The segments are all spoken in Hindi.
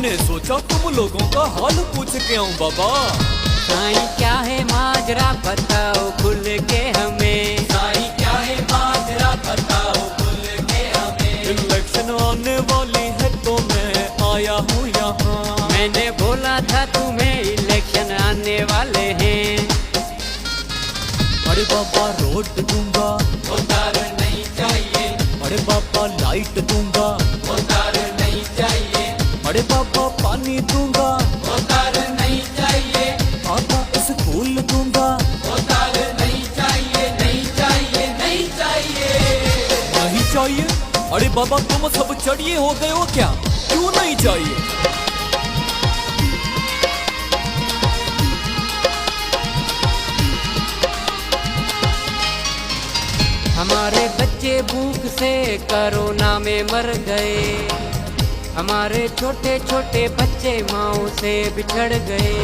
हमने सोचा तुम लोगों का हाल पूछ के आऊं बाबा। साईं क्या है माजरा बताओ खुल के हमें, साईं क्या है माजरा बताओ खुल के हमें। इलेक्शन आने वाली है तो मैं आया हूँ यहाँ। मैंने बोला था तुम्हें इलेक्शन आने वाले हैं। अरे बाबा रोड दूंगा, वो तार नहीं चाहिए। अरे बाबा लाइट दूंगा, वो तार नहीं चाहिए। अरे बाबा पानी दूंगा, वो तार नहीं चाहिए। बाबा स्कूल दूंगा, वो तार नहीं चाहिए, नहीं चाहिए, नहीं चाहिए। नहीं चाहिए। अरे बाबा तुम सब चढ़िए हो गए हो क्या, क्यों नहीं चाहिए? हमारे बच्चे भूख से कोरोना में मर गए, हमारे छोटे छोटे बच्चे माँओं से बिछड़ गए,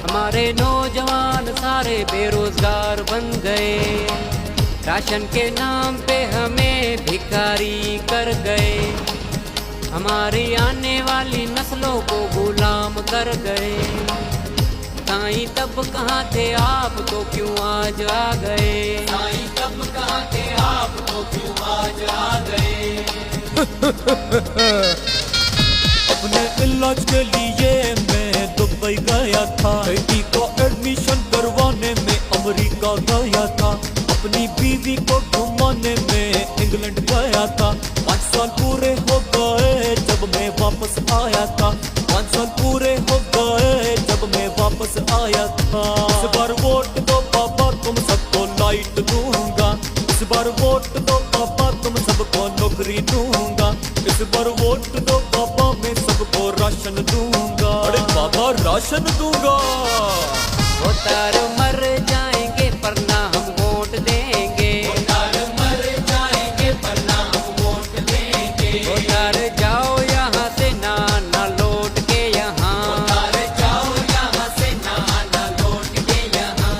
हमारे नौजवान सारे बेरोजगार बन गए, राशन के नाम पे हमें भिखारी कर गए, हमारी आने वाली नस्लों को गुलाम कर गए। साईं तब कहाँ थे आप तो क्यों आज आ गए, साईं तब कहाँ थे आप तो क्यों आज आ गए। अपने इलाज के लिए मैं दुबई गया था, बेटी को एडमिशन करवाने में अमेरिका गया था, अपनी बीवी को घुमाने में इंग्लैंड गया था। 5 साल पूरे हो गए जब मैं वापस आया था, 5 साल पूरे हो गए जब मैं वापस आया था। इस बार वोट दो पापा तुम सबको लाइट दूंगा, इस बार वोट दो पापा तुम सबको नौकरी दूंगा, इस बार वोट दो पापा मैं सबको राशन दूंगा। अरे बाबा राशन दूंगा। वो तार मर जाएंगे पर ना हम वोट देंगे, वो तार मर जाएंगे पर ना हम वोट देंगे। वो तार जाओ यहाँ से ना ना लौट के यहाँ, वो तार जाओ यहाँ से ना ना लौट के यहाँ।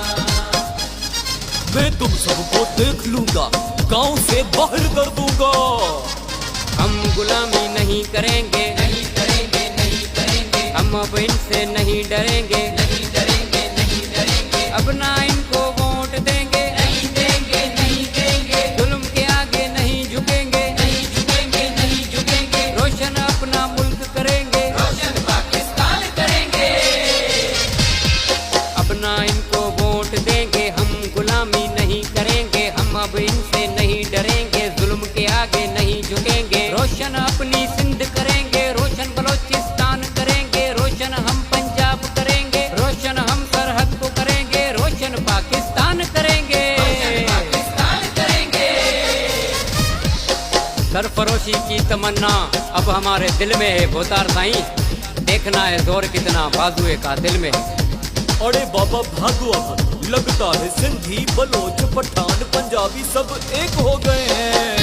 मैं तुम सबको देख लूंगा, गांव से बाहर कर दूंगा। हम गुलामी नहीं करेंगे, नहीं करेंगे, नहीं करेंगे। हम अब इनसे नहीं डरेंगे, नहीं डरेंगे, नहीं डरेंगे। अब ना इनको वोट देंगे, नहीं देंगे, नहीं देंगे। जुल्म के आगे नहीं झुकेंगे, नहीं झुकेंगे, नहीं झुकेंगे। रोशन अपना मुल्क करेंगे, रोशन पाकिस्तान करेंगे। अब ना इनको वोट देंगे, हम गुलामी नहीं करेंगे, हम अब इनसे नहीं डरेंगे, जुल्म के आगे नहीं झुकेंगे। रोशन अपनी सिंध करेंगे, रोशन बलोचिस्तान करेंगे, रोशन हम पंजाब करेंगे, रोशन हम सरहद को करेंगे, रोशन पाकिस्तान करेंगे। रोशन पाकिस्तान करेंगे। सरफरोशी की तमन्ना अब हमारे दिल में है भोतार साईं, देखना है जोर कितना बाजुए का दिल में है। अरे बाबा भागो अब, लगता है सिंधी बलोच पठान पंजाबी सब एक हो गए हैं।